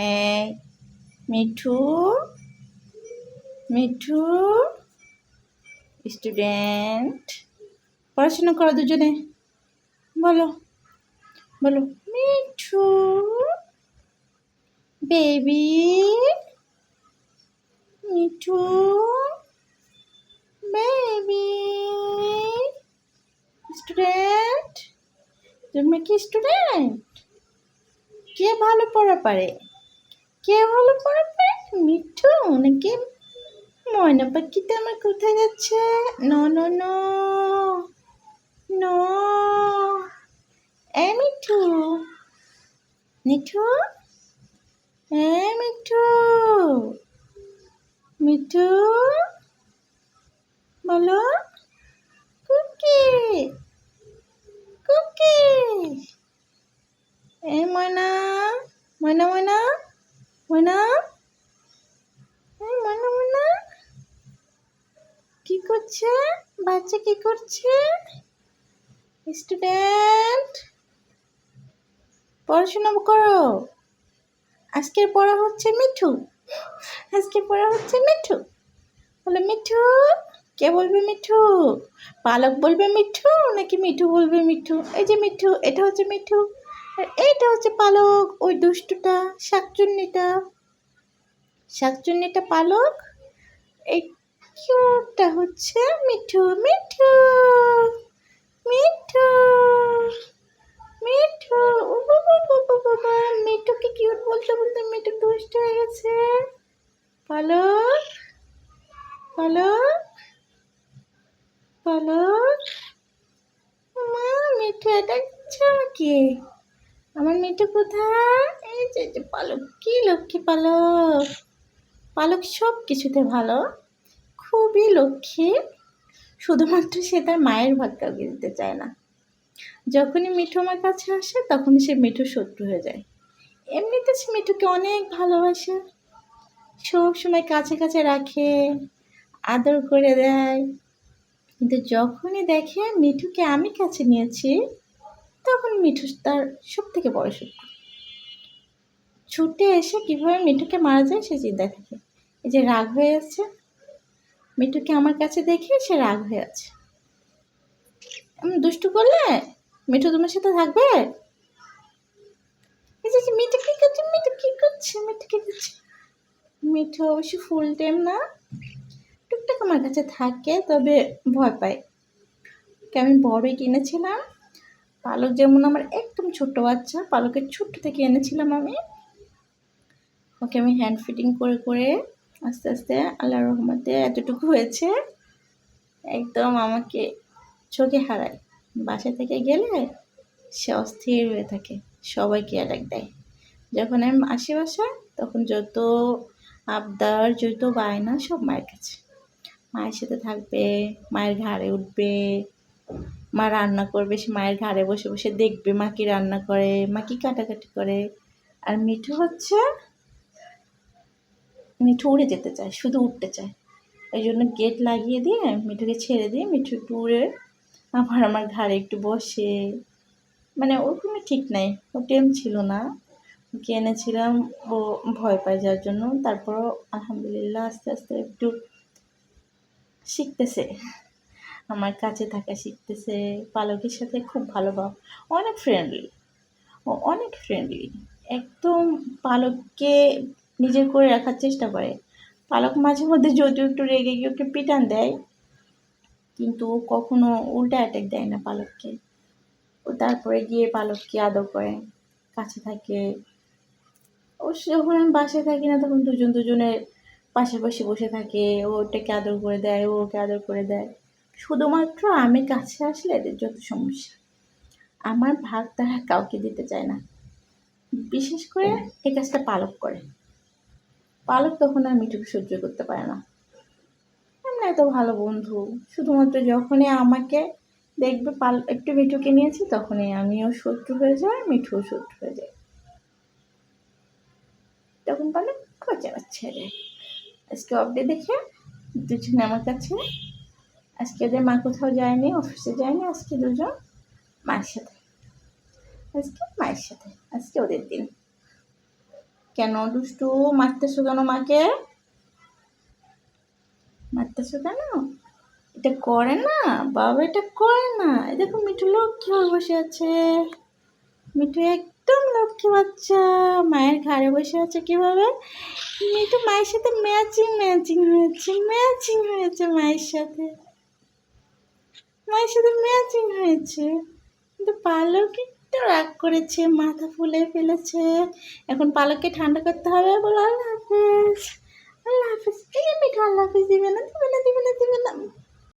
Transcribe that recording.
এই মিঠু মিঠু স্টুডেন্ট পড়াশোনা করো দুজনে বলো বলো Mithu baby Mithu baby student তুমি কি স্টুডেন্ট কে ভালো পড়া পারে কে ভালো পড়া পারে মিঠু নাকি ময়না পাখিটা আমার কোথায় যাচ্ছে নো নো নো নো এ মিঠু মিঠু এ মিঠু মিঠু বলো কুকি কুকি এ ময়না ময়না ময়না ময়না ময়না ময়না কি করছে বাচ্চা কি করছে স্টুডেন্ট পড়াশোনা করো আজকের পড়া হচ্ছে মিঠু আজকে পড়া হচ্ছে মিঠু বলে মিঠু কে বলবে মিঠু পালক বলবে মিঠু নাকি মিঠু বলবে মিঠু এই যে মিঠু এটা হচ্ছে মিঠু আর এইটা হচ্ছে পালক ওই দুষ্টুটা শাকচুন্নিটা পালক এই কিউটটা হচ্ছে মিঠু মিঠু মিঠু মিঠু মিঠুকে কিউট বলতে বলতে মিঠু দুষ্ট হয়ে গেছে পালক পালক পালক মা মিঠু এটা কি আমার মিঠু কোথায় এই যে পালক কি লক্ষ্মী পালক পালক সব কিছুতে ভালো খুবই লক্ষ্মী শুধুমাত্র সে তার মায়ের ভাগ কাউকে দিতে চায় না যখনই মিঠু আমার কাছে আসে তখনই সে মিঠু শত্রু হয়ে যায় এমনিতে সে মিঠুকে অনেক ভালোবাসে সব সময় কাছে কাছে রাখে আদর করে দেয় কিন্তু যখনই দেখে মিঠুকে আমি কাছে নিয়েছি তখন মিঠু তার সব থেকে বড় শত্রু ছুটে এসে কীভাবে মিঠুকে মারা যায় সে চিন্তায় থাকে এই যে রাগ হয়ে আছে মিঠুকে আমার কাছে দেখে সে রাগ হয়ে আছে এমন দুষ্টু করলে মিঠু তোমার সাথে থাকবে এই যে মিঠু কী করছে মিঠু কী করছে মিঠু কী করছে মিঠু অবশ্য ফুল টাইম না টুকটাক আমার কাছে থাকে তবে ভয় পায় আমি বড়ই কিনেছিলাম পালক যেমন আমার একদম ছোট্ট বাচ্চা পালকের ছোট্ট থেকে এনেছিলাম আমি ওকে আমি হ্যান্ড ফিটিং করে করে আস্তে আস্তে আল্লাহর রহমতে এতটুকু হয়েছে একদম আমাকে চোখে হারায় বাসা থেকে গেলে সে অস্থির হয়ে থাকে সবাইকে অ্যাটাক দেয় যখন আমি আসি বাসায় তখন যত আবদার যত বায়না সব মায়ের কাছে মায়ের সাথে থাকবে মায়ের ঘাড়ে উঠবে মা রান্না করবে সে মায়ের ঘাড়ে বসে বসে দেখবে মা কি রান্না করে মা কি কাটাকাটি করে আর মিঠু হচ্ছে মিঠু উড়ে যেতে চায় শুধু উঠতে চায় এই জন্য গেট লাগিয়ে দিয়ে মিঠুকে ছেড়ে দিয়ে মিঠু একটু উড়ে আমার ঘাড়ে একটু বসে মানে ওর কোনো ঠিক নাই ও টেম ছিল না ওকে এনেছিলাম ও ভয় পায় যার জন্য তারপরও আলহামদুলিল্লাহ আস্তে আস্তে একটু শিখতেছে আমার কাছে থাকা শিখতেছে পালকের সাথে খুব ভালো ভাব অনেক ফ্রেন্ডলি ও অনেক ফ্রেন্ডলি একদম পালককে নিজের করে রাখার চেষ্টা করে পালক মাঝে মধ্যে যদিও একটু রেগে গিয়ে ওকে পিটান দেয় কিন্তু ও কখনো উল্টা অ্যাটাক দেয় না পালককে ও তারপরে গিয়ে পালককে আদর করে কাছে থাকে ও যখন আমি বাসায় থাকি না তখন দুজনের পাশাপাশি বসে থাকে ও ওটাকে আদর করে দেয় ও ওকে আদর করে দেয় শুধুমাত্র আমি কাছে আসলে এদের যত সমস্যা আমার ভাগ তারা কাউকে দিতে চায় না বিশেষ করে এই কাজটা পালক করে পালক তখন আর মিঠুকে সহ্য করতে পারে না আমরা এত ভালো বন্ধু শুধুমাত্র যখনই আমাকে দেখবে একটু মিঠুকে নিয়েছি তখনই আমিও শত্রু হয়ে যাই মিঠুও শত্রু হয়ে যায় তখন পালক খোঁচা ছেড়ে আজকে অফডে দেখে দুজনে আমার কাছে আজকে ওদের মা কোথাও যায়নি অফিসে যায়নি আজকে দুজন মায়ের সাথে আজকে ওদের দিন কেন দুষ্টু? মারতেছো কেন মাকে? মারতেছো কেন? এটা করে না বাবা, এটা করে না। এই দেখো মিঠু লক্ষ্মী হয়ে বসে আছে। মিঠু একদম লক্ষ্মী বাচ্চা, মায়ের ঘাড়ে বসে আছে কিভাবে। মিঠু মায়ের সাথে ম্যাচিং ম্যাচিং হয়েছে, ম্যাচিং হয়েছে মায়ের সাথে, মায়ের সাথে ম্যাচিং হয়েছে। কিন্তু পালক একটু রাগ করেছে, মাথা ফুলে ফেলেছে। এখন পালককে ঠান্ডা করতে হবে। বলো আল্লাহ হাফেজ, আল্লাহ হাফেজ। এই মিঠু আল্লাহ হাফেজ দিবে না, দিবে না, দিবে না, দিবে না।